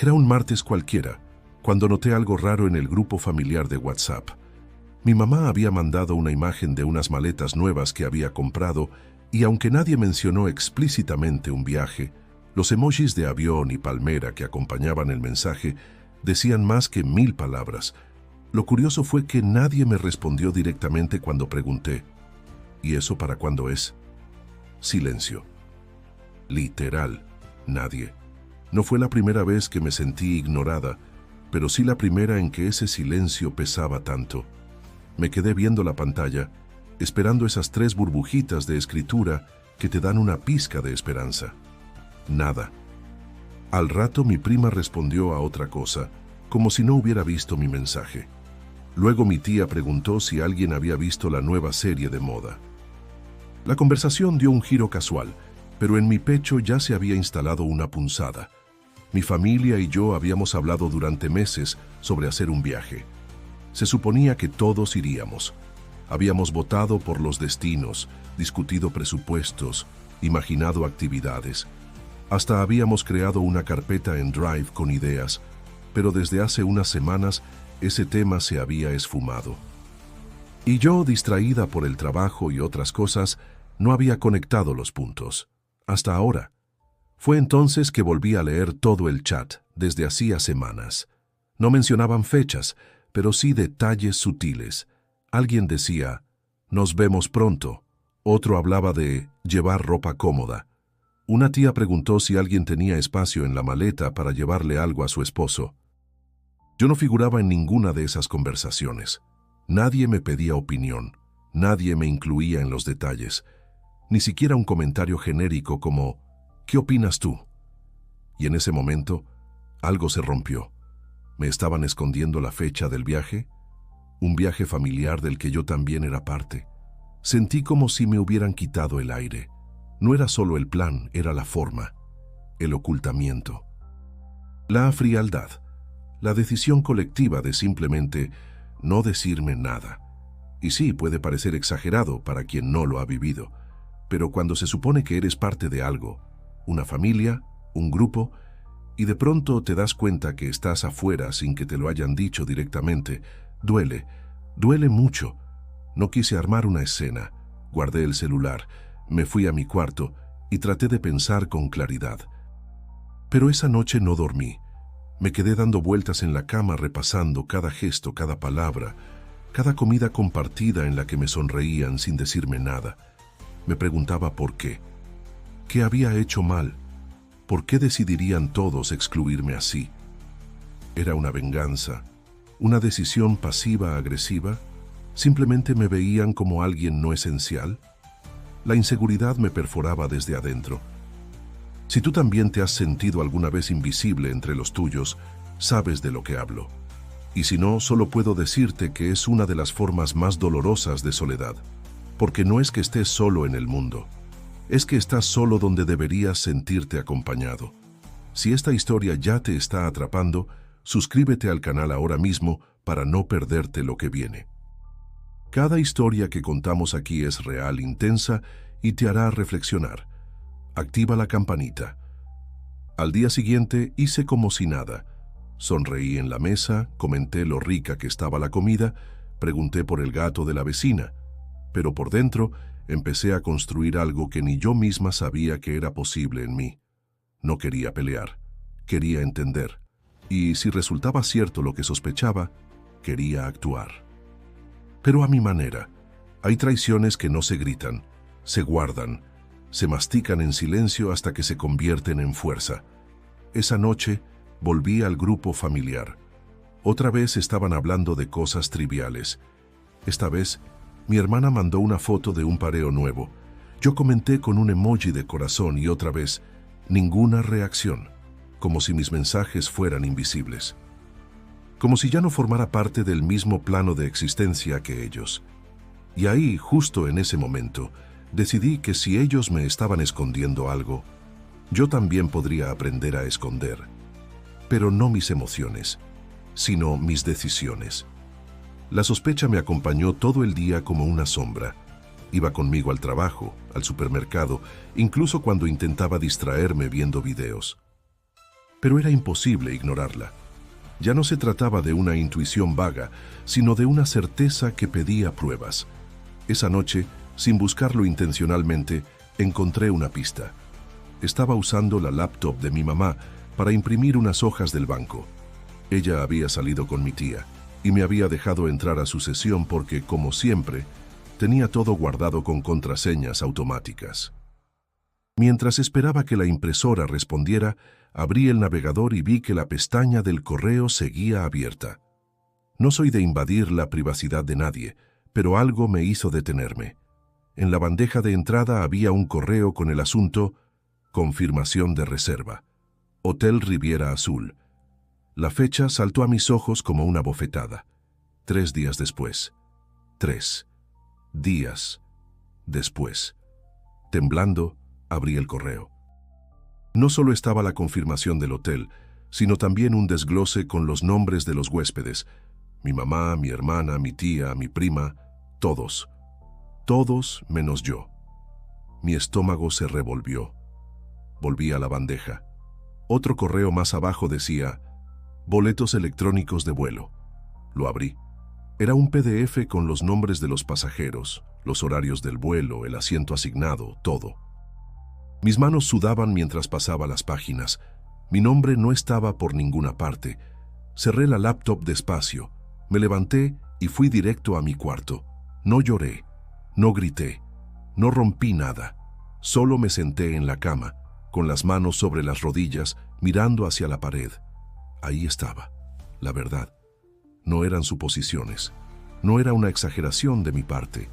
Era un martes cualquiera, cuando noté algo raro en el grupo familiar de WhatsApp. Mi mamá había mandado una imagen de unas maletas nuevas que había comprado y aunque nadie mencionó explícitamente un viaje, los emojis de avión y palmera que acompañaban el mensaje decían más que 1000 palabras. Lo curioso fue que nadie me respondió directamente cuando pregunté, ¿y eso para cuándo es? Silencio. Literal, nadie. No fue la primera vez que me sentí ignorada, pero sí la primera en que ese silencio pesaba tanto. Me quedé viendo la pantalla, esperando esas 3 burbujitas de escritura que te dan una pizca de esperanza. Nada. Al rato mi prima respondió a otra cosa, como si no hubiera visto mi mensaje. Luego mi tía preguntó si alguien había visto la nueva serie de moda. La conversación dio un giro casual, pero en mi pecho ya se había instalado una punzada. Mi familia y yo habíamos hablado durante meses sobre hacer un viaje. Se suponía que todos iríamos. Habíamos votado por los destinos, discutido presupuestos, imaginado actividades. Hasta habíamos creado una carpeta en Drive con ideas, pero desde hace unas semanas ese tema se había esfumado. Y yo, distraída por el trabajo y otras cosas, no había conectado los puntos. Hasta ahora. Fue entonces que volví a leer todo el chat, desde hacía semanas. No mencionaban fechas, pero sí detalles sutiles. Alguien decía, nos vemos pronto. Otro hablaba de llevar ropa cómoda. Una tía preguntó si alguien tenía espacio en la maleta para llevarle algo a su esposo. Yo no figuraba en ninguna de esas conversaciones. Nadie me pedía opinión. Nadie me incluía en los detalles. Ni siquiera un comentario genérico como, ¿qué opinas tú? Y en ese momento, algo se rompió. ¿Me estaban escondiendo la fecha del viaje? Un viaje familiar del que yo también era parte. Sentí como si me hubieran quitado el aire. No era solo el plan, era la forma, el ocultamiento. La frialdad, la decisión colectiva de simplemente no decirme nada. Y sí, puede parecer exagerado para quien no lo ha vivido, pero cuando se supone que eres parte de algo, una familia, un grupo, y de pronto te das cuenta que estás afuera sin que te lo hayan dicho directamente, duele mucho. No quise armar una escena, guardé el celular, me fui a mi cuarto y traté de pensar con claridad. Pero esa noche no dormí. Me quedé dando vueltas en la cama repasando cada gesto, cada palabra, cada comida compartida en la que me sonreían sin decirme nada. Me preguntaba por qué. ¿Qué había hecho mal? ¿Por qué decidirían todos excluirme así? ¿Era una venganza? ¿Una decisión pasiva-agresiva? ¿Simplemente me veían como alguien no esencial? La inseguridad me perforaba desde adentro. Si tú también te has sentido alguna vez invisible entre los tuyos, sabes de lo que hablo. Y si no, solo puedo decirte que es una de las formas más dolorosas de soledad. Porque no es que estés solo en el mundo. Es que estás solo donde deberías sentirte acompañado. Si esta historia ya te está atrapando, suscríbete al canal ahora mismo para no perderte lo que viene. Cada historia que contamos aquí es real, intensa y te hará reflexionar. Activa la campanita. Al día siguiente hice como si nada. Sonreí en la mesa, comenté lo rica que estaba la comida, pregunté por el gato de la vecina, pero por dentro empecé a construir algo que ni yo misma sabía que era posible en mí. No quería pelear, quería entender. Y si resultaba cierto lo que sospechaba, quería actuar. Pero a mi manera. Hay traiciones que no se gritan, se guardan, se mastican en silencio hasta que se convierten en fuerza. Esa noche volví al grupo familiar. Otra vez estaban hablando de cosas triviales. Esta vez, mi hermana mandó una foto de un pareo nuevo. Yo comenté con un emoji de corazón y otra vez, ninguna reacción, como si mis mensajes fueran invisibles. Como si ya no formara parte del mismo plano de existencia que ellos. Y ahí, justo en ese momento, decidí que si ellos me estaban escondiendo algo, yo también podría aprender a esconder. Pero no mis emociones, sino mis decisiones. La sospecha me acompañó todo el día como una sombra. Iba conmigo al trabajo, al supermercado, incluso cuando intentaba distraerme viendo videos. pero era imposible ignorarla. Ya no se trataba de una intuición vaga, sino de una certeza que pedía pruebas. Esa noche, sin buscarlo intencionalmente, encontré una pista. Estaba usando la laptop de mi mamá para imprimir unas hojas del banco. Ella había salido con mi tía y me había dejado entrar a su sesión porque, como siempre, tenía todo guardado con contraseñas automáticas. Mientras esperaba que la impresora respondiera, abrí el navegador y vi que la pestaña del correo seguía abierta. No soy de invadir la privacidad de nadie, pero algo me hizo detenerme. En la bandeja de entrada había un correo con el asunto «Confirmación de reserva. Hotel Riviera Azul». La fecha saltó a mis ojos como una bofetada. 3 días después. 3 días después. Temblando, abrí el correo. No solo estaba la confirmación del hotel, sino también un desglose con los nombres de los huéspedes. Mi mamá, mi hermana, mi tía, mi prima, todos. Todos menos yo. Mi estómago se revolvió. Volví a la bandeja. Otro correo más abajo decía, boletos electrónicos de vuelo. Lo abrí. Era un PDF con los nombres de los pasajeros, los horarios del vuelo, el asiento asignado, todo. Mis manos sudaban mientras pasaba las páginas. Mi nombre no estaba por ninguna parte. Cerré la laptop despacio, me levanté y fui directo a mi cuarto. No lloré, no grité, no rompí nada. Solo me senté en la cama, con las manos sobre las rodillas, mirando hacia la pared. Ahí estaba, la verdad. No eran suposiciones, no era una exageración de mi parte.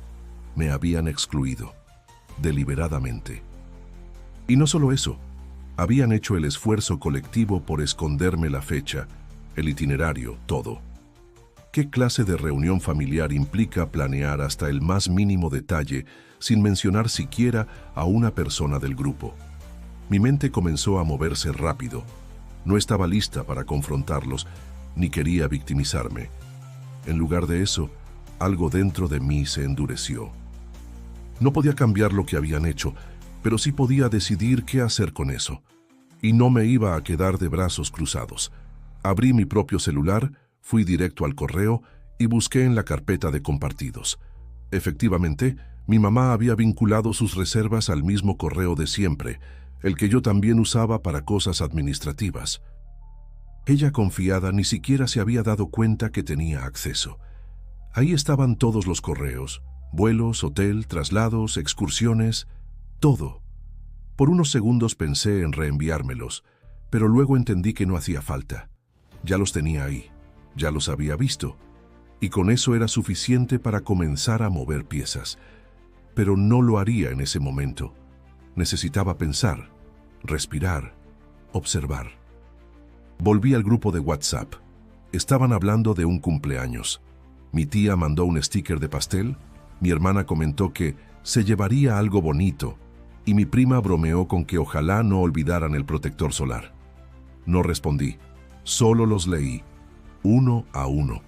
Me habían excluido, deliberadamente. Y no solo eso, habían hecho el esfuerzo colectivo por esconderme la fecha, el itinerario, todo. ¿Qué clase de reunión familiar implica planear hasta el más mínimo detalle sin mencionar siquiera a una persona del grupo? Mi mente comenzó a moverse rápido. No estaba lista para confrontarlos, ni quería victimizarme. En lugar de eso, algo dentro de mí se endureció. No podía cambiar lo que habían hecho, pero sí podía decidir qué hacer con eso. Y no me iba a quedar de brazos cruzados. Abrí mi propio celular, fui directo al correo y busqué en la carpeta de compartidos. Efectivamente, mi mamá había vinculado sus reservas al mismo correo de siempre, el que yo también usaba para cosas administrativas. Ella, confiada, ni siquiera se había dado cuenta que tenía acceso. Ahí estaban todos los correos, vuelos, hotel, traslados, excursiones, todo. Por unos segundos pensé en reenviármelos, pero luego entendí que no hacía falta. Ya los tenía ahí, ya los había visto, y con eso era suficiente para comenzar a mover piezas. Pero no lo haría en ese momento. Necesitaba pensar, respirar, observar. Volví al grupo de WhatsApp. Estaban hablando de un cumpleaños. Mi tía mandó un sticker de pastel, mi hermana comentó que se llevaría algo bonito, y mi prima bromeó con que ojalá no olvidaran el protector solar. No respondí, solo los leí, uno a uno,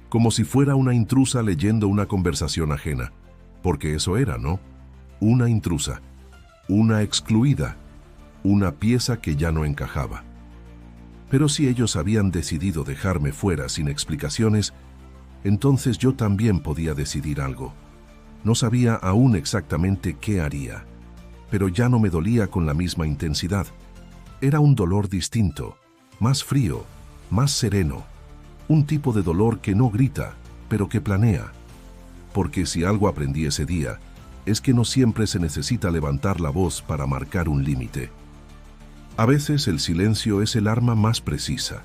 como si fuera una intrusa leyendo una conversación ajena, porque eso era, ¿no? Una intrusa, una excluida, una pieza que ya no encajaba. Pero si ellos habían decidido dejarme fuera sin explicaciones, entonces yo también podía decidir algo. No sabía aún exactamente qué haría, pero ya no me dolía con la misma intensidad. Era un dolor distinto, más frío, más sereno, un tipo de dolor que no grita, pero que planea. Porque si algo aprendí ese día, es que no siempre se necesita levantar la voz para marcar un límite. A veces el silencio es el arma más precisa,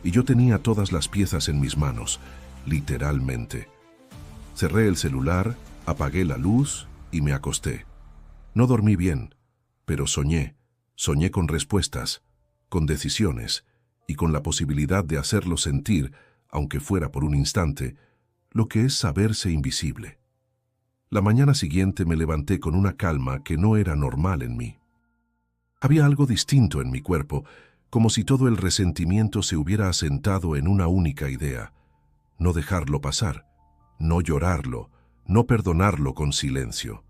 y yo tenía todas las piezas en mis manos, literalmente. Cerré el celular, apagué la luz y me acosté. No dormí bien, pero soñé con respuestas, con decisiones y con la posibilidad de hacerlo sentir, aunque fuera por un instante, lo que es saberse invisible. La mañana siguiente me levanté con una calma que no era normal en mí. Había algo distinto en mi cuerpo, como si todo el resentimiento se hubiera asentado en una única idea: no dejarlo pasar, no llorarlo, no perdonarlo con silencio.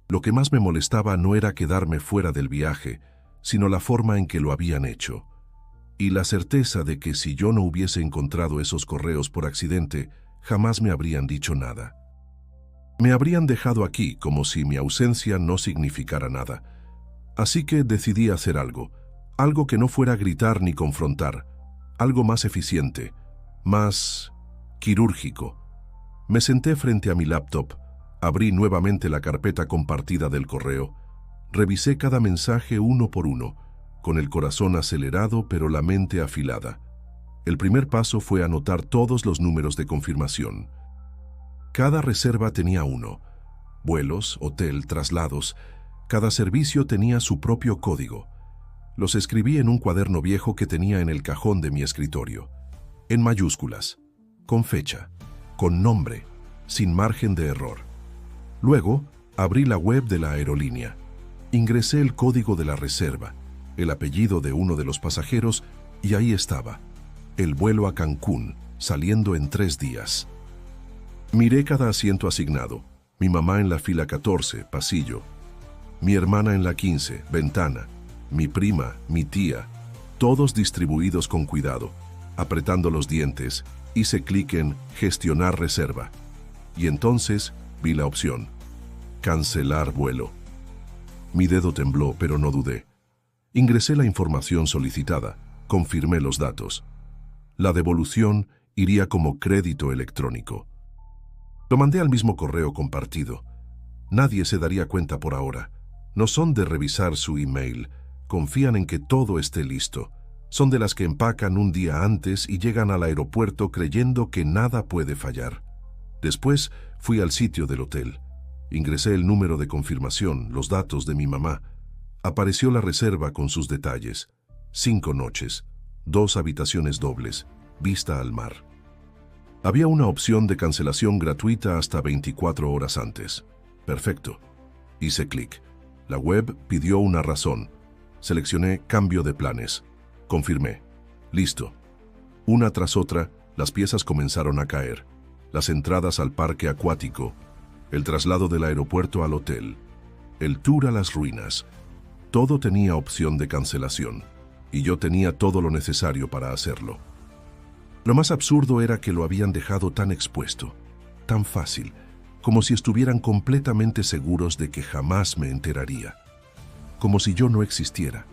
Lo que más me molestaba no era quedarme fuera del viaje, sino la forma en que lo habían hecho. y la certeza de que si yo no hubiese encontrado esos correos por accidente, jamás me habrían dicho nada. Me habrían dejado aquí como si mi ausencia no significara nada. Así que decidí hacer algo que no fuera gritar ni confrontar, algo más eficiente, más quirúrgico. Me senté frente a mi laptop, abrí nuevamente la carpeta compartida del correo, revisé cada mensaje uno por uno, con el corazón acelerado pero la mente afilada. El primer paso fue anotar todos los números de confirmación. Cada reserva tenía uno. Vuelos, hotel, traslados. Cada servicio tenía su propio código. Los escribí en un cuaderno viejo que tenía en el cajón de mi escritorio. En mayúsculas, con fecha, con nombre, sin margen de error. Luego, abrí la web de la aerolínea. Ingresé el código de la reserva, el apellido de uno de los pasajeros y ahí estaba, el vuelo a Cancún, saliendo en 3 días. Miré cada asiento asignado, mi mamá en la fila 14, pasillo, mi hermana en la 15, ventana, mi prima, mi tía, todos distribuidos con cuidado. Apretando los dientes, hice clic en Gestionar reserva y entonces vi la opción, Cancelar vuelo. Mi dedo tembló, pero no dudé. Ingresé la información solicitada, confirmé los datos. La devolución iría como crédito electrónico. Lo mandé al mismo correo compartido. Nadie se daría cuenta por ahora. No son de revisar su email. Confían en que todo esté listo. Son de las que empacan un día antes y llegan al aeropuerto creyendo que nada puede fallar. Después fui al sitio del hotel. Ingresé el número de confirmación, los datos de mi mamá. Apareció la reserva con sus detalles. 5 noches, 2 habitaciones dobles, vista al mar. Había una opción de cancelación gratuita hasta 24 horas antes. Perfecto. Hice clic. La web pidió una razón. Seleccioné cambio de planes. Confirmé. Listo. Una tras otra, las piezas comenzaron a caer. Las entradas al parque acuático, el traslado del aeropuerto al hotel, el tour a las ruinas. Todo tenía opción de cancelación, y yo tenía todo lo necesario para hacerlo. Lo más absurdo era que lo habían dejado tan expuesto, tan fácil, como si estuvieran completamente seguros de que jamás me enteraría. Como si yo no existiera.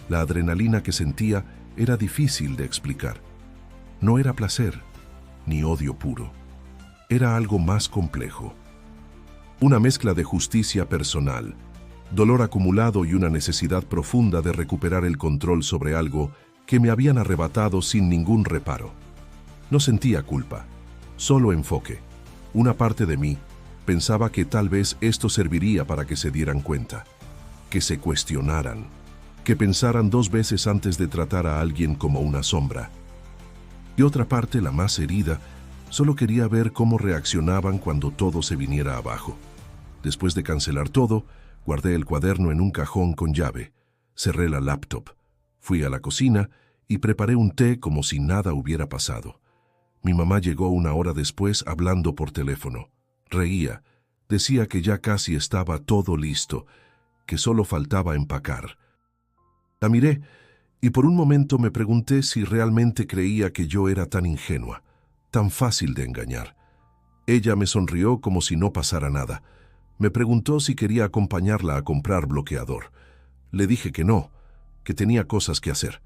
La adrenalina que sentía era difícil de explicar. No era placer, ni odio puro. Era algo más complejo. Una mezcla de justicia personal, dolor acumulado y una necesidad profunda de recuperar el control sobre algo que me habían arrebatado sin ningún reparo. No sentía culpa, solo enfoque. Una parte de mí pensaba que tal vez esto serviría para que se dieran cuenta, que se cuestionaran, que pensaran 2 veces antes de tratar a alguien como una sombra. Y otra parte, la más herida, solo quería ver cómo reaccionaban cuando todo se viniera abajo. Después de cancelar todo, guardé el cuaderno en un cajón con llave, cerré la laptop, fui a la cocina y preparé un té como si nada hubiera pasado. Mi mamá llegó 1 hora después hablando por teléfono. Reía, decía que ya casi estaba todo listo, que solo faltaba empacar. La miré y por un momento me pregunté si realmente creía que yo era tan ingenua, tan fácil de engañar. Ella me sonrió como si no pasara nada. Me preguntó si quería acompañarla a comprar bloqueador. Le dije que no, que tenía cosas que hacer.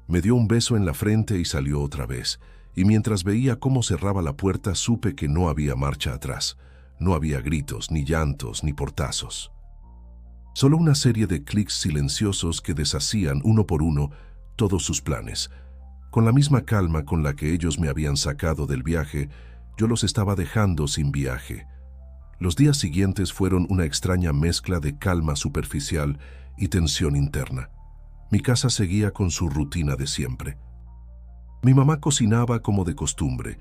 Me dio un beso en la frente y salió otra vez, y mientras veía cómo cerraba la puerta supe que no había marcha atrás. No había gritos, ni llantos, ni portazos. Solo una serie de clics silenciosos que deshacían uno por uno todos sus planes. Con la misma calma con la que ellos me habían sacado del viaje, yo los estaba dejando sin viaje. Los días siguientes fueron una extraña mezcla de calma superficial y tensión interna. Mi casa seguía con su rutina de siempre. Mi mamá cocinaba como de costumbre,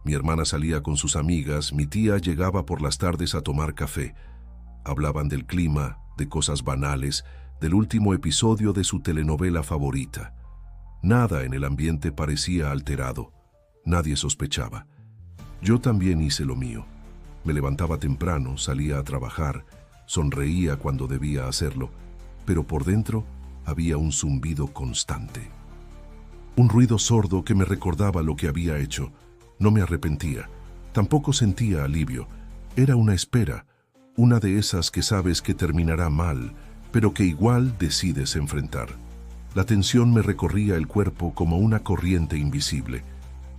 mi hermana salía con sus amigas, mi tía llegaba por las tardes a tomar café. Hablaban del clima, de cosas banales, del último episodio de su telenovela favorita. Nada en el ambiente parecía alterado, nadie sospechaba. Yo también hice lo mío. Me levantaba temprano, salía a trabajar, sonreía cuando debía hacerlo, pero por dentro había un zumbido constante. Un ruido sordo que me recordaba lo que había hecho. No me arrepentía. Tampoco sentía alivio. Era una espera, una de esas que sabes que terminará mal, pero que igual decides enfrentar. La tensión me recorría el cuerpo como una corriente invisible.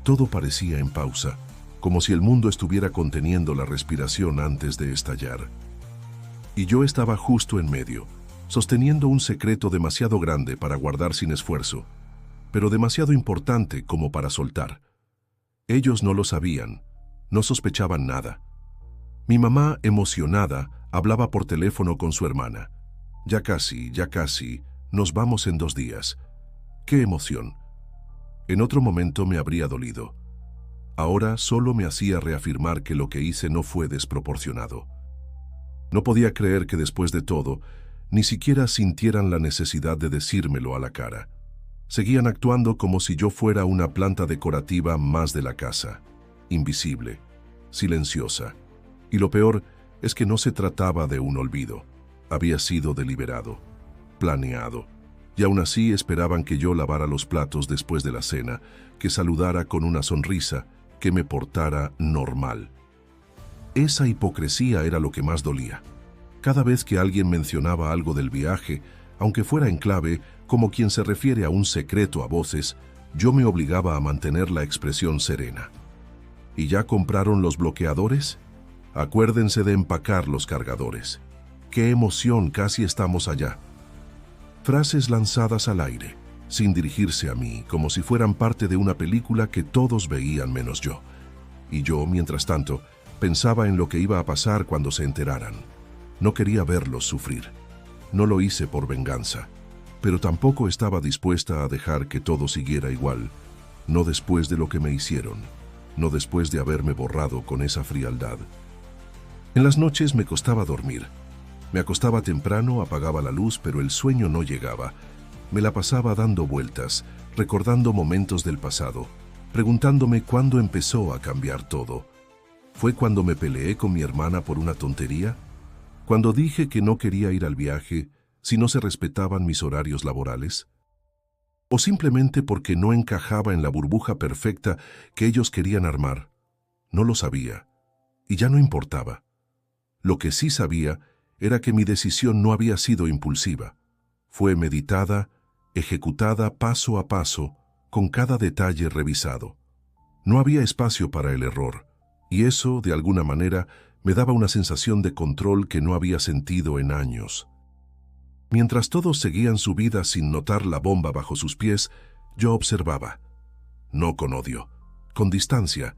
Todo parecía en pausa, como si el mundo estuviera conteniendo la respiración antes de estallar. Y yo estaba justo en medio, sosteniendo un secreto demasiado grande para guardar sin esfuerzo, pero demasiado importante como para soltar. Ellos no lo sabían, no sospechaban nada. Mi mamá, emocionada, hablaba por teléfono con su hermana. Ya casi, nos vamos en 2 días. ¡Qué emoción! En otro momento me habría dolido. Ahora solo me hacía reafirmar que lo que hice no fue desproporcionado. No podía creer que después de todo, ni siquiera sintieran la necesidad de decírmelo a la cara. Seguían actuando como si yo fuera una planta decorativa más de la casa, invisible, silenciosa. Y lo peor es que no se trataba de un olvido. Había sido deliberado, planeado. Y aún así esperaban que yo lavara los platos después de la cena, que saludara con una sonrisa, que me portara normal. Esa hipocresía era lo que más dolía. Cada vez que alguien mencionaba algo del viaje, aunque fuera en clave, como quien se refiere a un secreto a voces, yo me obligaba a mantener la expresión serena. ¿Y ya compraron los bloqueadores? Acuérdense de empacar los cargadores. ¡Qué emoción! Casi estamos allá. Frases lanzadas al aire, sin dirigirse a mí, como si fueran parte de una película que todos veían menos yo. Y yo, mientras tanto, pensaba en lo que iba a pasar cuando se enteraran. No quería verlos sufrir. No lo hice por venganza, pero tampoco estaba dispuesta a dejar que todo siguiera igual, no después de lo que me hicieron, no después de haberme borrado con esa frialdad. En las noches me costaba dormir. Me acostaba temprano, apagaba la luz, pero el sueño no llegaba. Me la pasaba dando vueltas, recordando momentos del pasado, preguntándome cuándo empezó a cambiar todo. ¿Fue cuando me peleé con mi hermana por una tontería? ¿Cuando dije que no quería ir al viaje si no se respetaban mis horarios laborales? ¿O simplemente porque no encajaba en la burbuja perfecta que ellos querían armar? No lo sabía, y ya no importaba. Lo que sí sabía era que mi decisión no había sido impulsiva. Fue meditada, ejecutada paso a paso, con cada detalle revisado. No había espacio para el error, y eso, de alguna manera, me daba una sensación de control que no había sentido en años. Mientras todos seguían su vida sin notar la bomba bajo sus pies, yo observaba. No con odio, con distancia,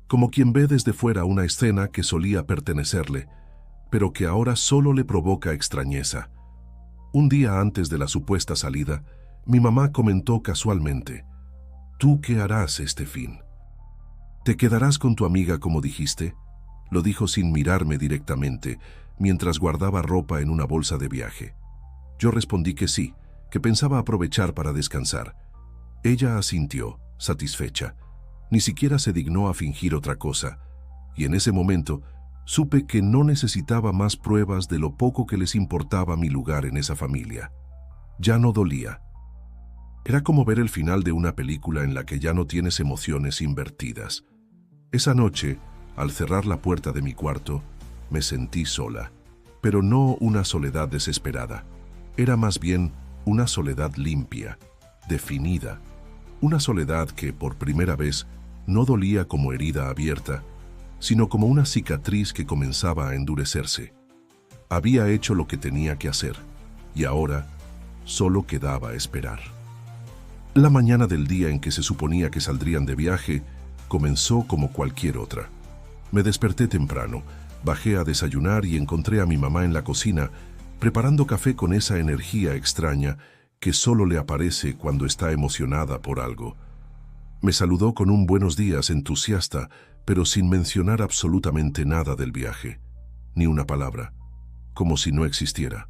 como quien ve desde fuera una escena que solía pertenecerle, pero que ahora solo le provoca extrañeza. Un día antes de la supuesta salida, mi mamá comentó casualmente: «¿Tú qué harás este fin? ¿Te quedarás con tu amiga como dijiste?». Lo dijo sin mirarme directamente, mientras guardaba ropa en una bolsa de viaje. Yo respondí que sí, que pensaba aprovechar para descansar. Ella asintió, satisfecha. Ni siquiera se dignó a fingir otra cosa, y en ese momento supe que no necesitaba más pruebas de lo poco que les importaba mi lugar en esa familia. Ya no dolía. Era como ver el final de una película en la que ya no tienes emociones invertidas. Esa noche, al cerrar la puerta de mi cuarto, me sentí sola, pero no una soledad desesperada. Era más bien una soledad limpia, definida, una soledad que, por primera vez, no dolía como herida abierta, sino como una cicatriz que comenzaba a endurecerse. Había hecho lo que tenía que hacer, y ahora solo quedaba esperar. La mañana del día en que se suponía que saldrían de viaje comenzó como cualquier otra. Me desperté temprano, bajé a desayunar y encontré a mi mamá en la cocina, preparando café con esa energía extraña que solo le aparece cuando está emocionada por algo. Me saludó con un buenos días entusiasta, pero sin mencionar absolutamente nada del viaje, ni una palabra, como si no existiera.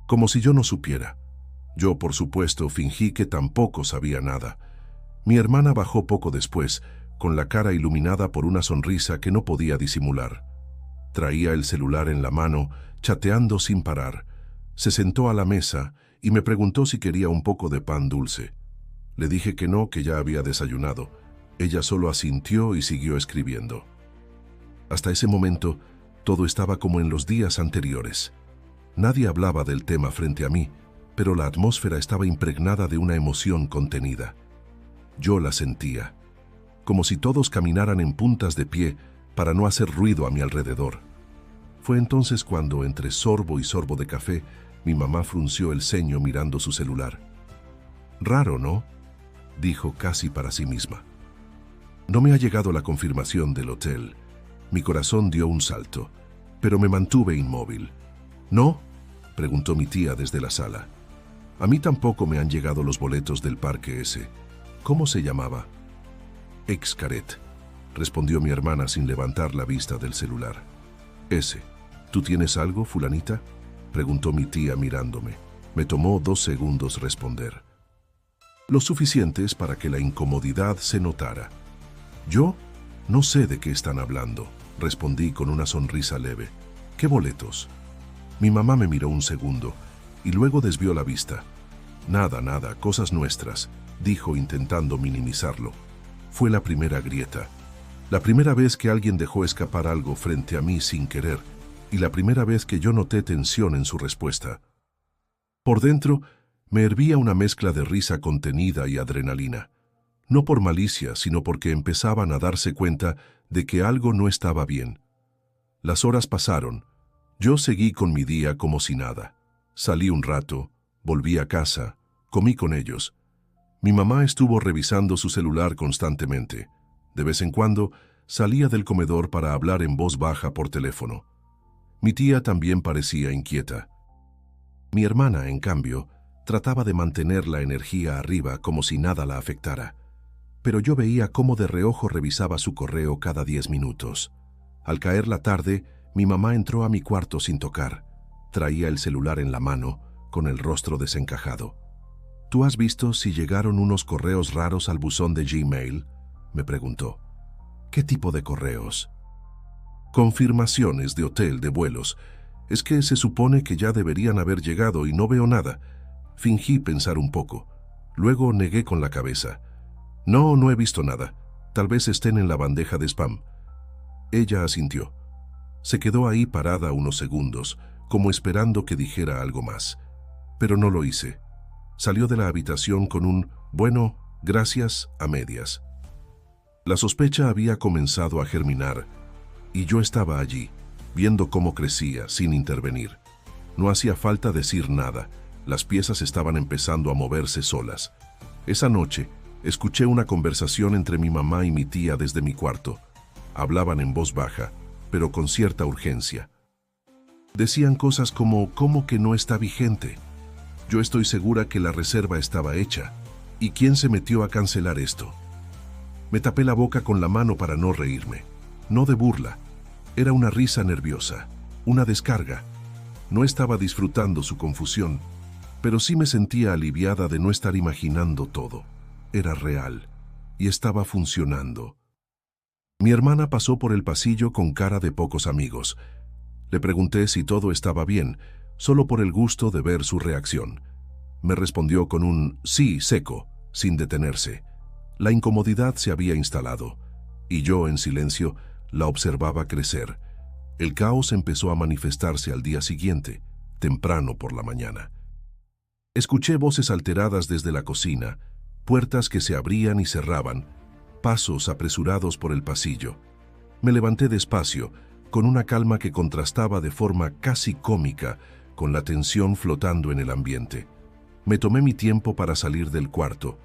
Como si yo no supiera. Yo, por supuesto, fingí que tampoco sabía nada. Mi hermana bajó poco después, con la cara iluminada por una sonrisa que no podía disimular. Traía el celular en la mano, chateando sin parar. Se sentó a la mesa y me preguntó si quería un poco de pan dulce. Le dije que no, que ya había desayunado. Ella solo asintió y siguió escribiendo. Hasta ese momento, todo estaba como en los días anteriores. Nadie hablaba del tema frente a mí, pero la atmósfera estaba impregnada de una emoción contenida. Yo la sentía, como si todos caminaran en puntas de pie para no hacer ruido a mi alrededor. Fue entonces cuando, entre sorbo y sorbo de café, mi mamá frunció el ceño mirando su celular. «Raro, ¿no?», dijo casi para sí misma. No me ha llegado la confirmación del hotel. Mi corazón dio un salto, pero me mantuve inmóvil. «¿No?», preguntó mi tía desde la sala. «A mí tampoco me han llegado los boletos del parque ese. ¿Cómo se llamaba?» «Xcaret», respondió mi hermana sin levantar la vista del celular. «Ese. ¿Tú tienes algo, fulanita?», preguntó mi tía mirándome. Me tomó 2 segundos responder. Lo suficientes para que la incomodidad se notara. «Yo no sé de qué están hablando», respondí con una sonrisa leve. «¿Qué boletos?». Mi mamá me miró un segundo y luego desvió la vista. «Nada, nada, cosas nuestras», dijo intentando minimizarlo. Fue la primera grieta. La primera vez que alguien dejó escapar algo frente a mí sin querer, y la primera vez que yo noté tensión en su respuesta. Por dentro, me hervía una mezcla de risa contenida y adrenalina. No por malicia, sino porque empezaban a darse cuenta de que algo no estaba bien. Las horas pasaron. Yo seguí con mi día como si nada. Salí un rato, volví a casa, comí con ellos. Mi mamá estuvo revisando su celular constantemente. De vez en cuando, salía del comedor para hablar en voz baja por teléfono. Mi tía también parecía inquieta. Mi hermana, en cambio, trataba de mantener la energía arriba como si nada la afectara. Pero yo veía cómo de reojo revisaba su correo cada 10 minutos. Al caer la tarde, mi mamá entró a mi cuarto sin tocar. Traía el celular en la mano, con el rostro desencajado. «¿Tú has visto si llegaron unos correos raros al buzón de Gmail?», me preguntó. «¿Qué tipo de correos?». «Confirmaciones de hotel, de vuelos. Es que se supone que ya deberían haber llegado y no veo nada». Fingí pensar un poco. Luego negué con la cabeza. «No, no he visto nada. Tal vez estén en la bandeja de spam». Ella asintió. Se quedó ahí parada unos segundos, como esperando que dijera algo más. Pero no lo hice. Salió de la habitación con un «bueno, gracias» a medias. La sospecha había comenzado a germinar, y yo estaba allí, viendo cómo crecía, sin intervenir. No hacía falta decir nada, las piezas estaban empezando a moverse solas. Esa noche, escuché una conversación entre mi mamá y mi tía desde mi cuarto. Hablaban en voz baja, pero con cierta urgencia. Decían cosas como «¿cómo que no está vigente? Yo estoy segura que la reserva estaba hecha. ¿Y quién se metió a cancelar esto?». Me tapé la boca con la mano para no reírme. No de burla. Era una risa nerviosa, una descarga. No estaba disfrutando su confusión, pero sí me sentía aliviada de no estar imaginando todo. Era real y estaba funcionando. Mi hermana pasó por el pasillo con cara de pocos amigos. Le pregunté si todo estaba bien, solo por el gusto de ver su reacción. Me respondió con un sí seco, sin detenerse. La incomodidad se había instalado, y yo, en silencio, la observaba crecer. El caos empezó a manifestarse al día siguiente, temprano por la mañana. Escuché voces alteradas desde la cocina, puertas que se abrían y cerraban, pasos apresurados por el pasillo. Me levanté despacio, con una calma que contrastaba de forma casi cómica con la tensión flotando en el ambiente. Me tomé mi tiempo para salir del cuarto.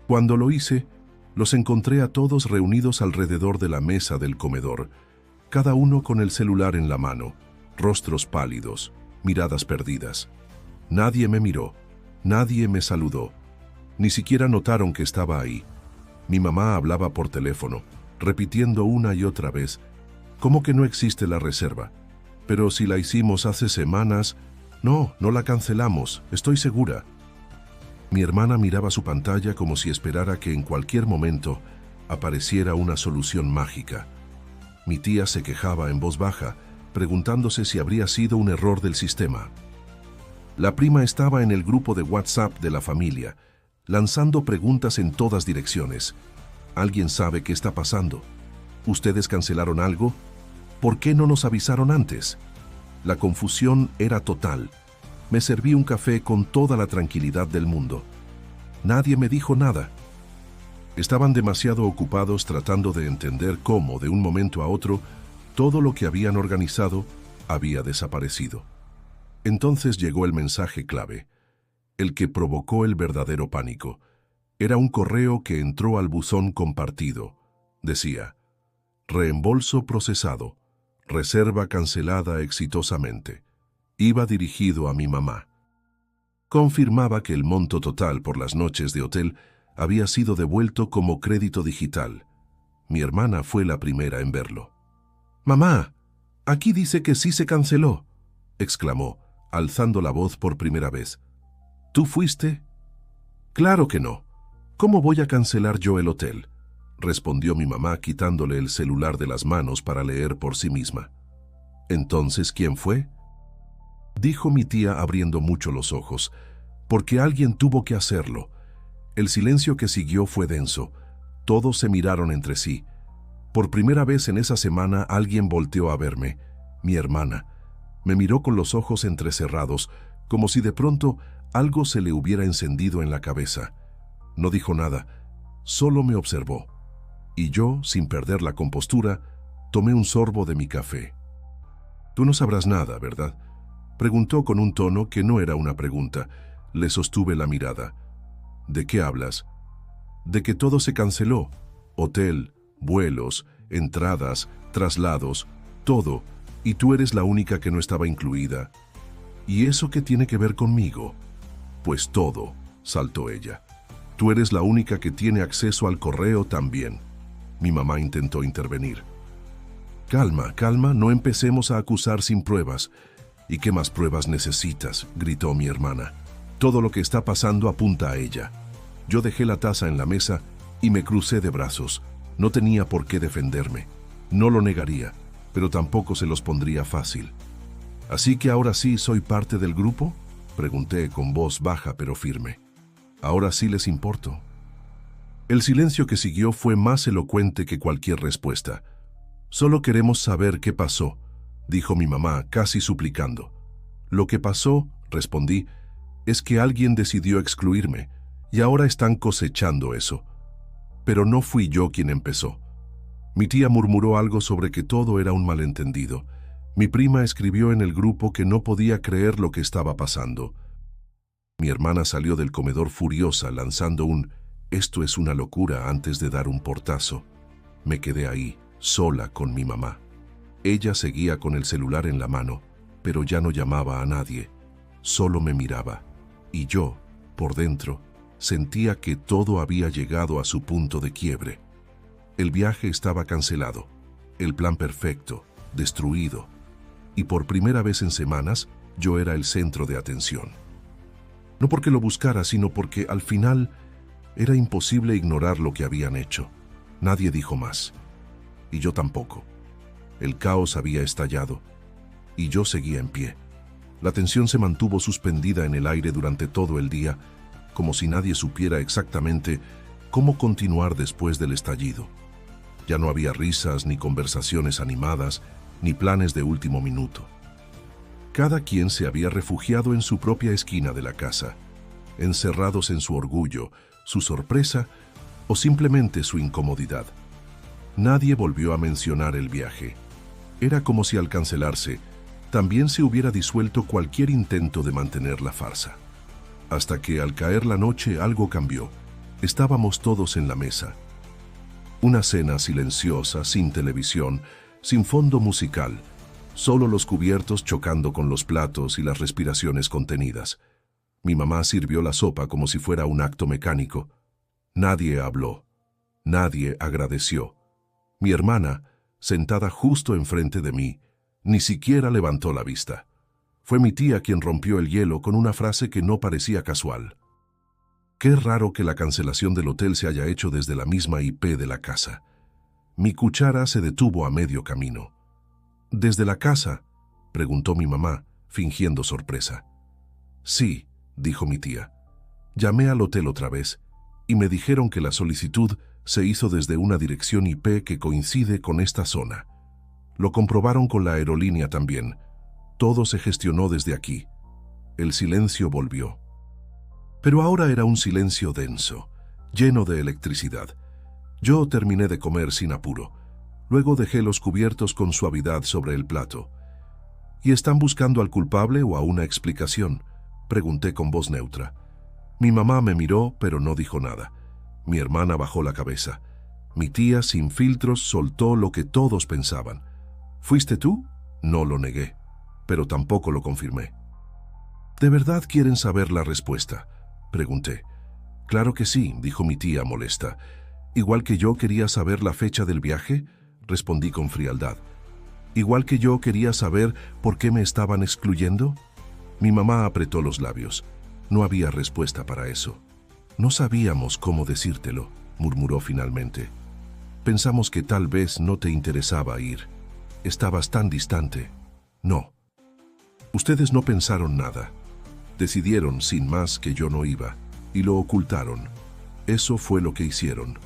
Cuando lo hice, los encontré a todos reunidos alrededor de la mesa del comedor, cada uno con el celular en la mano, rostros pálidos, miradas perdidas. Nadie me miró, nadie me saludó, ni siquiera notaron que estaba ahí. Mi mamá hablaba por teléfono, repitiendo una y otra vez, «¿Cómo que no existe la reserva? Pero si la hicimos hace semanas...». «No, no la cancelamos, estoy segura». Mi hermana miraba su pantalla como si esperara que en cualquier momento apareciera una solución mágica. Mi tía se quejaba en voz baja, preguntándose si habría sido un error del sistema. La prima estaba en el grupo de WhatsApp de la familia. lanzando preguntas en todas direcciones. ¿Alguien sabe qué está pasando? ¿Ustedes cancelaron algo? ¿Por qué no nos avisaron antes? La confusión era total. Me serví un café con toda la tranquilidad del mundo. Nadie me dijo nada. Estaban demasiado ocupados tratando de entender cómo, de un momento a otro, todo lo que habían organizado había desaparecido. Entonces llegó el mensaje clave, el que provocó el verdadero pánico. Era un correo que entró al buzón compartido. Decía: reembolso procesado, reserva cancelada exitosamente. Iba dirigido a mi mamá. Confirmaba que el monto total por las noches de hotel había sido devuelto como crédito digital. Mi hermana fue la primera en verlo. «Mamá, aquí dice que sí se canceló», exclamó, alzando la voz por primera vez. «¿Tú fuiste?» «Claro que no. ¿Cómo voy a cancelar yo el hotel?», respondió mi mamá quitándole el celular de las manos para leer por sí misma. «¿Entonces quién fue?», dijo mi tía abriendo mucho los ojos, «porque alguien tuvo que hacerlo». El silencio que siguió fue denso. Todos se miraron entre sí. Por primera vez en esa semana alguien volteó a verme. Mi hermana. Me miró con los ojos entrecerrados, como si de pronto algo se le hubiera encendido en la cabeza. No dijo nada, solo me observó. Y yo, sin perder la compostura, tomé un sorbo de mi café. «Tú no sabrás nada, ¿verdad?», preguntó con un tono que no era una pregunta. Le sostuve la mirada. «¿De qué hablas?». «De que todo se canceló. Hotel, vuelos, entradas, traslados, todo. Y tú eres la única que no estaba incluida». «¿Y eso qué tiene que ver conmigo?». «Pues todo», saltó ella. «Tú eres la única que tiene acceso al correo también». Mi mamá intentó intervenir. «Calma, calma, no empecemos a acusar sin pruebas». «¿Y qué más pruebas necesitas?», gritó mi hermana. «Todo lo que está pasando apunta a ella». Yo dejé la taza en la mesa y me crucé de brazos. No tenía por qué defenderme. No lo negaría, pero tampoco se los pondría fácil. «¿Así que ahora sí soy parte del grupo?», pregunté con voz baja pero firme. «¿Ahora sí les importo?». El silencio que siguió fue más elocuente que cualquier respuesta. «Solo queremos saber qué pasó», dijo mi mamá, casi suplicando. «Lo que pasó», respondí, «es que alguien decidió excluirme, y ahora están cosechando eso. Pero no fui yo quien empezó». Mi tía murmuró algo sobre que todo era un malentendido. Mi prima escribió en el grupo que no podía creer lo que estaba pasando. Mi hermana salió del comedor furiosa, lanzando un «esto es una locura» antes de dar un portazo. Me quedé ahí, sola con mi mamá. Ella seguía con el celular en la mano, pero ya no llamaba a nadie. Solo me miraba. Y yo, por dentro, sentía que todo había llegado a su punto de quiebre. El viaje estaba cancelado, el plan perfecto, destruido. Y por primera vez en semanas, yo era el centro de atención. No porque lo buscara, sino porque al final era imposible ignorar lo que habían hecho. Nadie dijo más. Y yo tampoco. El caos había estallado, y yo seguía en pie. La tensión se mantuvo suspendida en el aire durante todo el día, como si nadie supiera exactamente cómo continuar después del estallido. Ya no había risas, ni conversaciones animadas, ni planes de último minuto. Cada quien se había refugiado en su propia esquina de la casa, encerrados en su orgullo, su sorpresa o simplemente su incomodidad. Nadie volvió a mencionar el viaje. Era como si al cancelarse, también se hubiera disuelto cualquier intento de mantener la farsa. Hasta que al caer la noche algo cambió. Estábamos todos en la mesa. Una cena silenciosa, sin televisión, sin fondo musical, solo los cubiertos chocando con los platos y las respiraciones contenidas. Mi mamá sirvió la sopa como si fuera un acto mecánico. Nadie habló. Nadie agradeció. Mi hermana, sentada justo enfrente de mí, ni siquiera levantó la vista. Fue mi tía quien rompió el hielo con una frase que no parecía casual. «Qué raro que la cancelación del hotel se haya hecho desde la misma IP de la casa». Mi cuchara se detuvo a medio camino. «¿Desde la casa?», preguntó mi mamá, fingiendo sorpresa. «Sí», dijo mi tía. Llamé al hotel otra vez y me dijeron que la solicitud se hizo desde una dirección IP que coincide con esta zona. Lo comprobaron con la aerolínea también. Todo se gestionó desde aquí. El silencio volvió. Pero ahora era un silencio denso, lleno de electricidad. Yo terminé de comer sin apuro. Luego dejé los cubiertos con suavidad sobre el plato. ¿Y están buscando al culpable o a una explicación?, pregunté con voz neutra. Mi mamá me miró, pero no dijo nada. Mi hermana bajó la cabeza. Mi tía, sin filtros, soltó lo que todos pensaban. ¿Fuiste tú? No lo negué, pero tampoco lo confirmé. ¿De verdad quieren saber la respuesta?, pregunté. Claro que sí, dijo mi tía molesta. ¿Igual que yo quería saber la fecha del viaje?, respondí con frialdad. ¿Igual que yo quería saber por qué me estaban excluyendo? Mi mamá apretó los labios. No había respuesta para eso. No sabíamos cómo decírtelo, murmuró finalmente. Pensamos que tal vez no te interesaba ir. Estabas tan distante. No. Ustedes no pensaron nada. Decidieron, sin más, que yo no iba, y lo ocultaron. Eso fue lo que hicieron.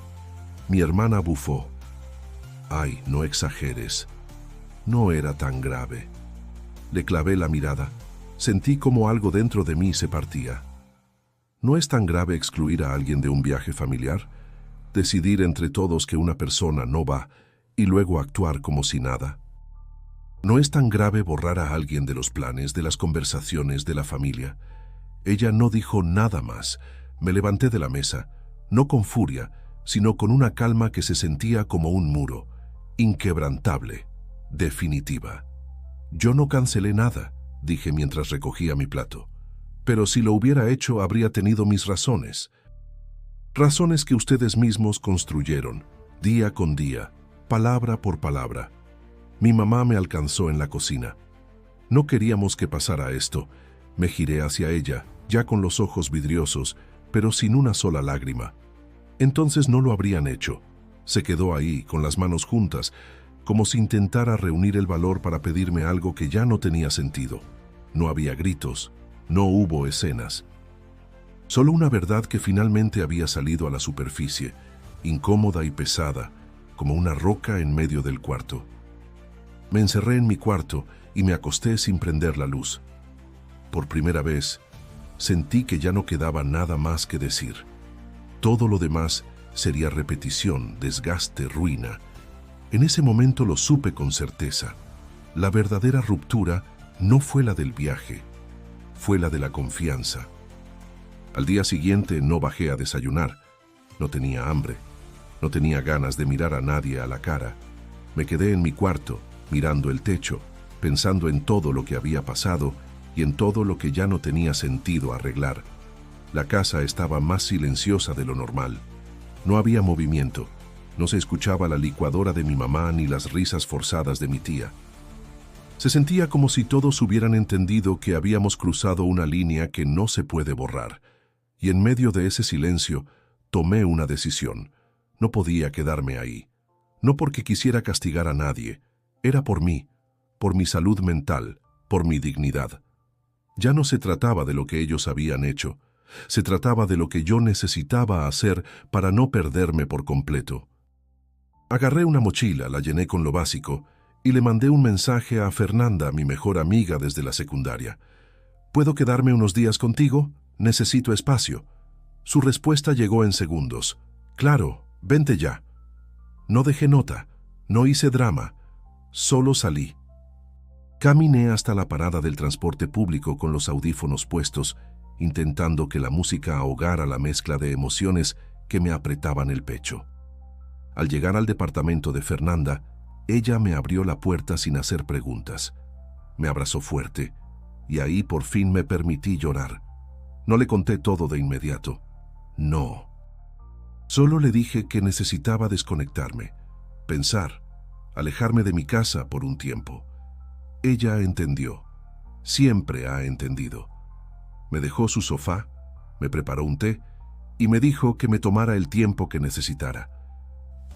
Mi hermana bufó. Ay, no exageres. No era tan grave. Le clavé la mirada. Sentí como algo dentro de mí se partía. ¿No es tan grave excluir a alguien de un viaje familiar? Decidir entre todos que una persona no va y luego actuar como si nada. ¿No es tan grave borrar a alguien de los planes, de las conversaciones de la familia? Ella no dijo nada más. Me levanté de la mesa, no con furia, sino con una calma que se sentía como un muro, inquebrantable, definitiva. Yo no cancelé nada, dije mientras recogía mi plato. Pero si lo hubiera hecho, habría tenido mis razones. Razones que ustedes mismos construyeron, día con día, palabra por palabra. Mi mamá me alcanzó en la cocina. No queríamos que pasara esto. Me giré hacia ella, ya con los ojos vidriosos, pero sin una sola lágrima. Entonces no lo habrían hecho. Se quedó ahí, con las manos juntas, como si intentara reunir el valor para pedirme algo que ya no tenía sentido. No había gritos, no hubo escenas. Solo una verdad que finalmente había salido a la superficie, incómoda y pesada, como una roca en medio del cuarto. Me encerré en mi cuarto y me acosté sin prender la luz. Por primera vez, sentí que ya no quedaba nada más que decir. Todo lo demás sería repetición, desgaste, ruina. En ese momento lo supe con certeza. La verdadera ruptura no fue la del viaje, fue la de la confianza. Al día siguiente no bajé a desayunar. No tenía hambre. No tenía ganas de mirar a nadie a la cara. Me quedé en mi cuarto, mirando el techo, pensando en todo lo que había pasado y en todo lo que ya no tenía sentido arreglar. La casa estaba más silenciosa de lo normal. No había movimiento. No se escuchaba la licuadora de mi mamá ni las risas forzadas de mi tía. Se sentía como si todos hubieran entendido que habíamos cruzado una línea que no se puede borrar. Y en medio de ese silencio, tomé una decisión. No podía quedarme ahí. No porque quisiera castigar a nadie. Era por mí, por mi salud mental, por mi dignidad. Ya no se trataba de lo que ellos habían hecho. Se trataba de lo que yo necesitaba hacer para no perderme por completo. Agarré una mochila, la llené con lo básico y le mandé un mensaje a Fernanda, mi mejor amiga desde la secundaria. ¿Puedo quedarme unos días contigo? Necesito espacio. Su respuesta llegó en segundos. Claro, vente ya. No dejé nota, no hice drama, solo salí. Caminé hasta la parada del transporte público con los audífonos puestos, intentando que la música ahogara la mezcla de emociones que me apretaban el pecho. Al llegar al departamento de Fernanda, ella me abrió la puerta sin hacer preguntas. Me abrazó fuerte, y ahí por fin me permití llorar. No le conté todo de inmediato. No. Solo le dije que necesitaba desconectarme, pensar, alejarme de mi casa por un tiempo. Ella entendió. Siempre ha entendido. Me dejó su sofá, me preparó un té y me dijo que me tomara el tiempo que necesitara.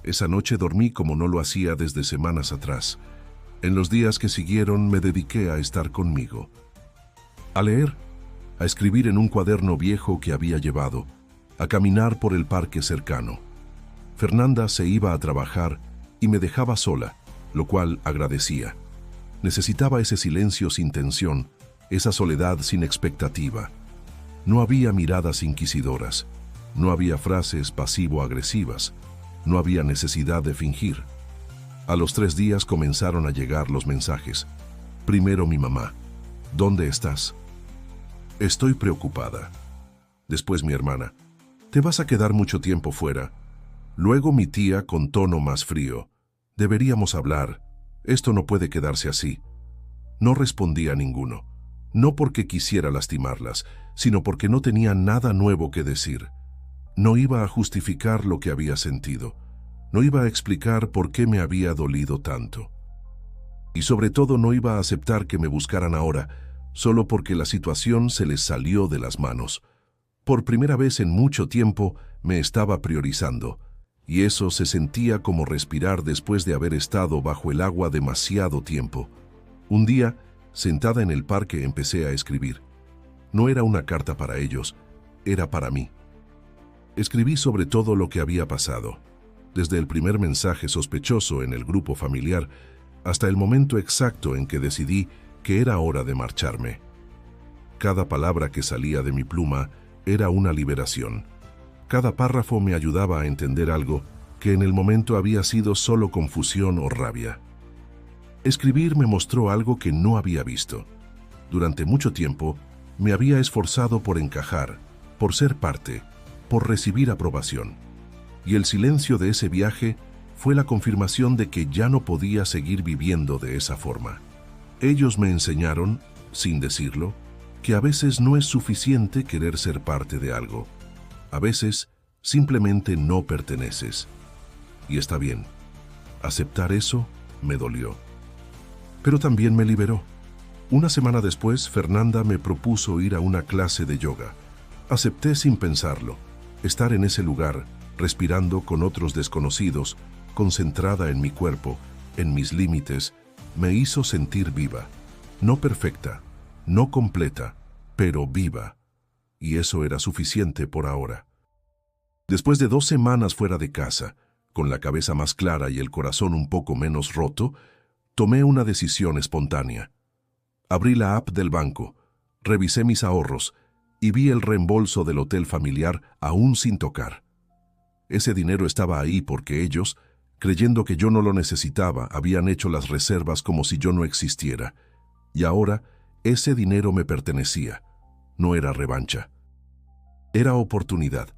Esa noche dormí como no lo hacía desde semanas atrás. En los días que siguieron me dediqué a estar conmigo. A leer, a escribir en un cuaderno viejo que había llevado, a caminar por el parque cercano. Fernanda se iba a trabajar y me dejaba sola, lo cual agradecía. Necesitaba ese silencio sin tensión, esa soledad sin expectativa. No había miradas inquisidoras, no había frases pasivo-agresivas, no había necesidad de fingir. A los 3 días comenzaron a llegar los mensajes. Primero mi mamá. ¿Dónde estás? Estoy preocupada. Después mi hermana. Te vas a quedar mucho tiempo fuera. Luego mi tía con tono más frío. Deberíamos hablar. Esto no puede quedarse así. No respondía a ninguno. No porque quisiera lastimarlas, sino porque no tenía nada nuevo que decir. No iba a justificar lo que había sentido. No iba a explicar por qué me había dolido tanto. Y sobre todo no iba a aceptar que me buscaran ahora, solo porque la situación se les salió de las manos. Por primera vez en mucho tiempo me estaba priorizando, y eso se sentía como respirar después de haber estado bajo el agua demasiado tiempo. Un día, sentada en el parque, empecé a escribir. No era una carta para ellos, era para mí. Escribí sobre todo lo que había pasado, desde el primer mensaje sospechoso en el grupo familiar hasta el momento exacto en que decidí que era hora de marcharme. Cada palabra que salía de mi pluma era una liberación. Cada párrafo me ayudaba a entender algo que en el momento había sido solo confusión o rabia. Escribir me mostró algo que no había visto. Durante mucho tiempo me había esforzado por encajar, por ser parte, por recibir aprobación. Y el silencio de ese viaje fue la confirmación de que ya no podía seguir viviendo de esa forma. Ellos me enseñaron, sin decirlo, que a veces no es suficiente querer ser parte de algo. A veces simplemente no perteneces. Y está bien. Aceptar eso me dolió. Pero también me liberó. Una semana después, Fernanda me propuso ir a una clase de yoga. Acepté sin pensarlo. Estar en ese lugar, respirando con otros desconocidos, concentrada en mi cuerpo, en mis límites, me hizo sentir viva. No perfecta, no completa, pero viva. Y eso era suficiente por ahora. Después de 2 semanas fuera de casa, con la cabeza más clara y el corazón un poco menos roto, tomé una decisión espontánea. Abrí la app del banco, revisé mis ahorros y vi el reembolso del hotel familiar aún sin tocar. Ese dinero estaba ahí porque ellos, creyendo que yo no lo necesitaba, habían hecho las reservas como si yo no existiera. Y ahora, ese dinero me pertenecía. No era revancha. Era oportunidad.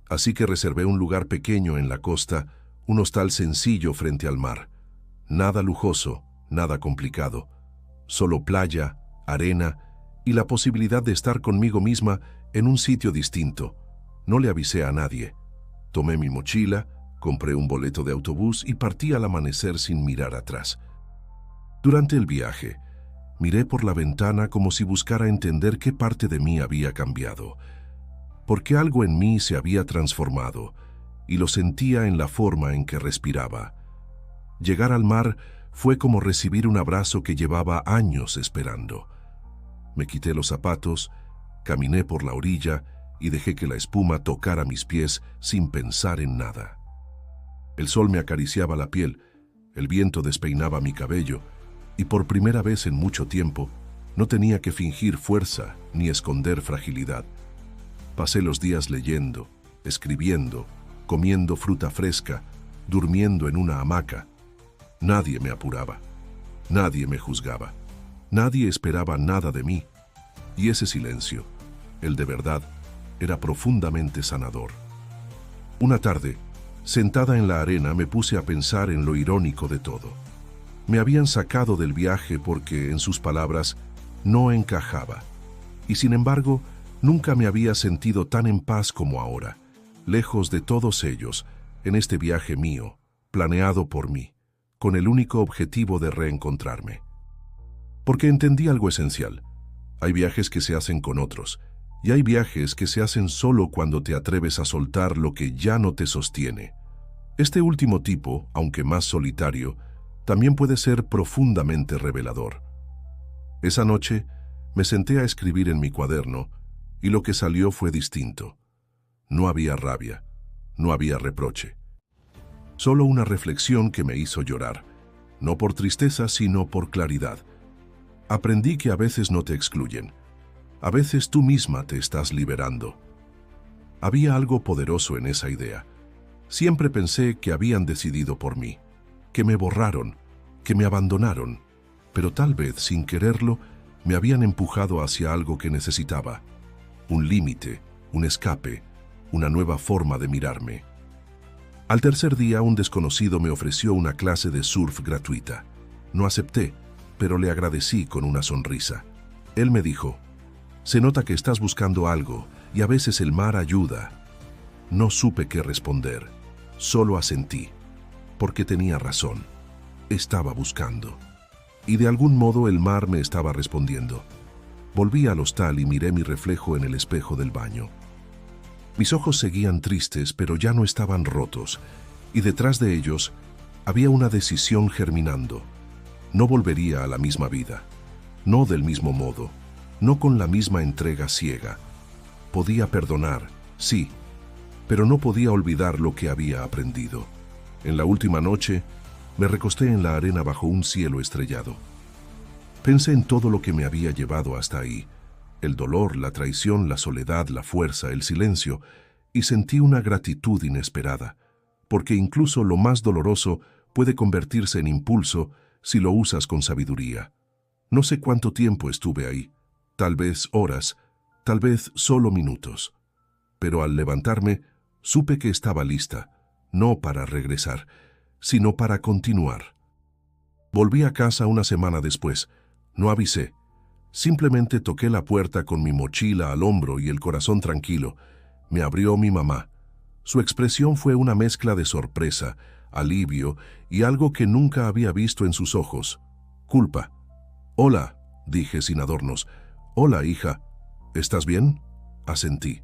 Así que reservé un lugar pequeño en la costa, un hostal sencillo frente al mar. Nada lujoso, nada complicado. Solo playa, arena y la posibilidad de estar conmigo misma en un sitio distinto. No le avisé a nadie. Tomé mi mochila, compré un boleto de autobús y partí al amanecer sin mirar atrás. Durante el viaje, miré por la ventana como si buscara entender qué parte de mí había cambiado, porque algo en mí se había transformado y lo sentía en la forma en que respiraba. Llegar al mar fue como recibir un abrazo que llevaba años esperando. Me quité los zapatos, caminé por la orilla y dejé que la espuma tocara mis pies sin pensar en nada. El sol me acariciaba la piel, el viento despeinaba mi cabello, y por primera vez en mucho tiempo no tenía que fingir fuerza ni esconder fragilidad. Pasé los días leyendo, escribiendo, comiendo fruta fresca, durmiendo en una hamaca. Nadie me apuraba, nadie me juzgaba, nadie esperaba nada de mí, y ese silencio, el de verdad, era profundamente sanador. Una tarde, sentada en la arena, me puse a pensar en lo irónico de todo. Me habían sacado del viaje porque, en sus palabras, no encajaba. Y sin embargo, nunca me había sentido tan en paz como ahora, lejos de todos ellos, en este viaje mío, planeado por mí, con el único objetivo de reencontrarme. Porque entendí algo esencial. Hay viajes que se hacen con otros, y hay viajes que se hacen solo cuando te atreves a soltar lo que ya no te sostiene. Este último tipo, aunque más solitario, también puede ser profundamente revelador. Esa noche, Me senté a escribir en mi cuaderno y lo que salió fue distinto. No había rabia, no había reproche. Solo una reflexión que me hizo llorar, no por tristeza, sino por claridad. Aprendí que a veces no te excluyen, a veces tú misma te estás liberando. Había algo poderoso en esa idea. Siempre pensé que habían decidido por mí, que me borraron, que me abandonaron, pero tal vez, sin quererlo, me habían empujado hacia algo que necesitaba. Un límite, un escape, una nueva forma de mirarme. Al tercer día, un desconocido me ofreció una clase de surf gratuita. No acepté, pero le agradecí con una sonrisa. Él me dijo, «Se nota que estás buscando algo y a veces el mar ayuda». No supe qué responder, solo asentí, porque tenía razón. Estaba buscando. Y de algún modo el mar me estaba respondiendo. Volví al hostal y miré mi reflejo en el espejo del baño. Mis ojos seguían tristes, pero ya no estaban rotos, y detrás de ellos había una decisión germinando. No volvería a la misma vida, no del mismo modo, no con la misma entrega ciega. Podía perdonar, sí, pero no podía olvidar lo que había aprendido. En la última noche, me recosté en la arena bajo un cielo estrellado. Pensé en todo lo que me había llevado hasta ahí, el dolor, la traición, la soledad, la fuerza, el silencio, y sentí una gratitud inesperada, porque incluso lo más doloroso puede convertirse en impulso si lo usas con sabiduría. No sé cuánto tiempo estuve ahí, tal vez horas, tal vez solo minutos, pero al levantarme supe que estaba lista, no para regresar, sino para continuar. Volví a casa una semana después. No avisé. Simplemente toqué la puerta con mi mochila al hombro y el corazón tranquilo. Me abrió mi mamá. Su expresión fue una mezcla de sorpresa, alivio y algo que nunca había visto en sus ojos. Culpa. «Hola», dije sin adornos. «Hola, hija. ¿Estás bien?», asentí.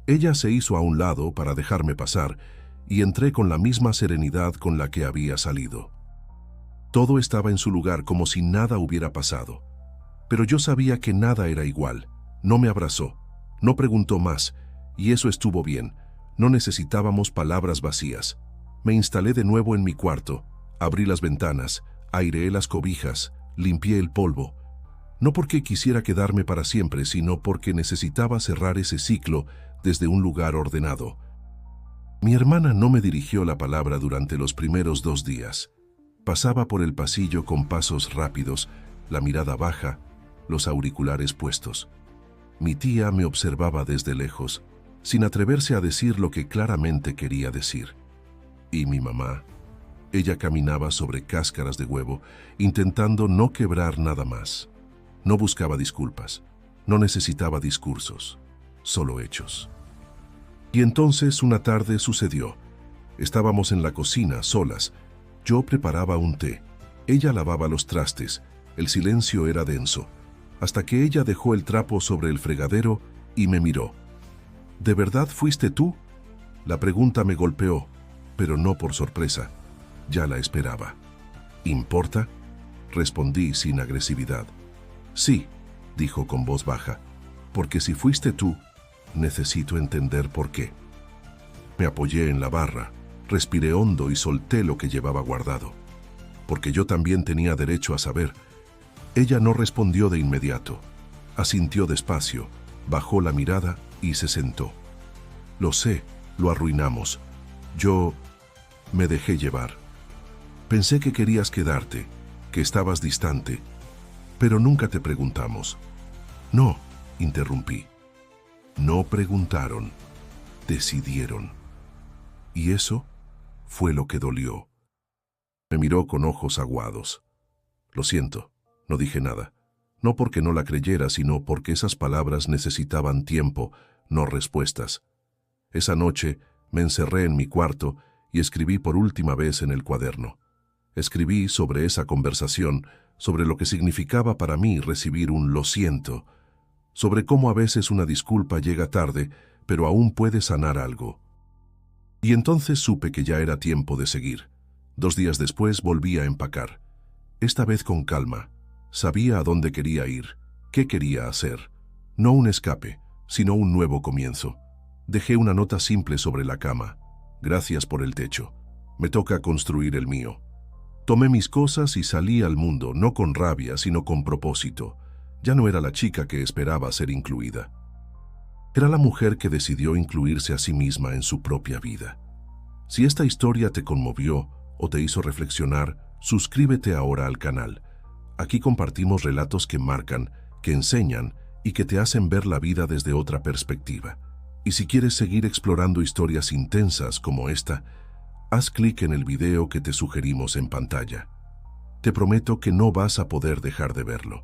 Ella se hizo a un lado para dejarme pasar y entré con la misma serenidad con la que había salido. Todo estaba en su lugar como si nada hubiera pasado. Pero yo sabía que nada era igual. No me abrazó, no preguntó más, y eso estuvo bien. No necesitábamos palabras vacías. Me instalé de nuevo en mi cuarto, abrí las ventanas, aireé las cobijas, limpié el polvo. No porque quisiera quedarme para siempre, sino porque necesitaba cerrar ese ciclo desde un lugar ordenado. Mi hermana no me dirigió la palabra durante los primeros 2 días. Pasaba por el pasillo con pasos rápidos, la mirada baja, los auriculares puestos. Mi tía me observaba desde lejos, sin atreverse a decir lo que claramente quería decir. Y mi mamá, ella caminaba sobre cáscaras de huevo, intentando no quebrar nada más. No buscaba disculpas, no necesitaba discursos, solo hechos. Y entonces una tarde sucedió. Estábamos en la cocina, solas. Yo preparaba un té, ella lavaba los trastes, el silencio era denso, hasta que ella dejó el trapo sobre el fregadero y me miró. «¿De verdad fuiste tú?». La pregunta me golpeó, pero no por sorpresa. Ya la esperaba. «¿Importa?», respondí sin agresividad. «Sí», dijo con voz baja, «porque si fuiste tú, necesito entender por qué». Me apoyé en la barra, respiré hondo y solté lo que llevaba guardado, porque yo también tenía derecho a saber. Ella no respondió de inmediato, asintió despacio, bajó la mirada y se sentó. «Lo sé, lo arruinamos. Yo me dejé llevar. Pensé que querías quedarte, que estabas distante, pero nunca te preguntamos». «No», interrumpí. «No preguntaron, decidieron». Y eso fue lo que dolió. Me miró con ojos aguados. «Lo siento», no dije nada. No porque no la creyera, sino porque esas palabras necesitaban tiempo, no respuestas. Esa noche me encerré en mi cuarto y escribí por última vez en el cuaderno. Escribí sobre esa conversación, sobre lo que significaba para mí recibir un «lo siento», sobre cómo a veces una disculpa llega tarde, pero aún puede sanar algo. Y entonces supe que ya era tiempo de seguir. 2 días después volví a empacar. Esta vez con calma. Sabía a dónde quería ir, ¿Qué quería hacer? No un escape, sino un nuevo comienzo. Dejé una nota simple sobre la cama. Gracias por el techo. Me toca construir el mío. Tomé mis cosas y salí al mundo, no con rabia, sino con propósito. Ya no era la chica que esperaba ser incluida. Era la mujer que decidió incluirse a sí misma en su propia vida. Si esta historia te conmovió o te hizo reflexionar, suscríbete ahora al canal. Aquí compartimos relatos que marcan, que enseñan y que te hacen ver la vida desde otra perspectiva. Y si quieres seguir explorando historias intensas como esta, haz clic en el video que te sugerimos en pantalla. Te prometo que no vas a poder dejar de verlo.